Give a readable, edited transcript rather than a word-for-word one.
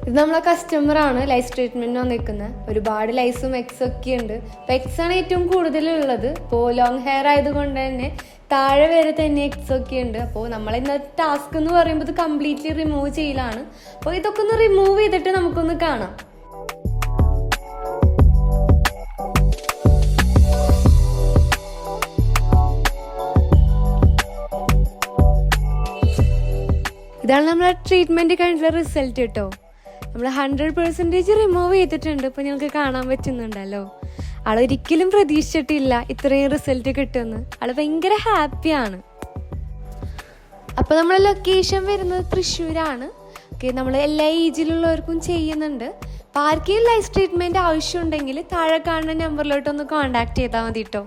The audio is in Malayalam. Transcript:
ഇത് നമ്മളെ കസ്റ്റമറാണ് ലൈസ് ട്രീറ്റ്മെൻറ്റിന് വന്നിരിക്കുന്നത്. ഒരുപാട് ലൈസും എക്സും ഒക്കെ ഉണ്ട്. അപ്പോൾ എക്സ് ആണ് ഏറ്റവും കൂടുതലുള്ളത്. ഇപ്പോൾ ലോങ് ഹെയർ ആയതുകൊണ്ട് തന്നെ താഴെ വരെ തന്നെ എക്സ് ഒക്കെ ഉണ്ട്. അപ്പോൾ നമ്മൾ ഇന്നത്തെ ടാസ്ക് എന്ന് പറയുമ്പോൾ ഇത് കംപ്ലീറ്റ്ലി റിമൂവ് ചെയ്യലാണ്. അപ്പോൾ ഇതൊക്കെ ഒന്ന് റിമൂവ് ചെയ്തിട്ട് നമുക്കൊന്ന് കാണാം. ഇതാണ് നമ്മളെ ട്രീറ്റ്മെൻറ്റ് കഴിഞ്ഞിട്ടുള്ള റിസൾട്ട് കേട്ടോ. നമ്മൾ 100% റിമൂവ് ചെയ്തിട്ടുണ്ട്. ഇപ്പോൾ ഞങ്ങൾക്ക് കാണാൻ പറ്റുന്നുണ്ടല്ലോ. ആളൊരിക്കലും പ്രതീക്ഷിച്ചിട്ടില്ല ഇത്രയും റിസൾട്ട് കിട്ടുമെന്ന്. ആൾ ഭയങ്കര ഹാപ്പിയാണ്. അപ്പോൾ നമ്മളെ ലൊക്കേഷൻ വരുന്നത് തൃശ്ശൂരാണ്. ഓക്കെ, നമ്മൾ എല്ലാ ഏജിലുള്ളവർക്കും ചെയ്യുന്നുണ്ട്. അപ്പോൾ ആർക്കെങ്കിലും ലൈഫ് ട്രീറ്റ്മെൻറ്റ് ആവശ്യമുണ്ടെങ്കിൽ താഴെ കാണുന്ന നമ്പറിലോട്ടൊന്ന് കോൺടാക്ട് ചെയ്താൽ മതി കേട്ടോ.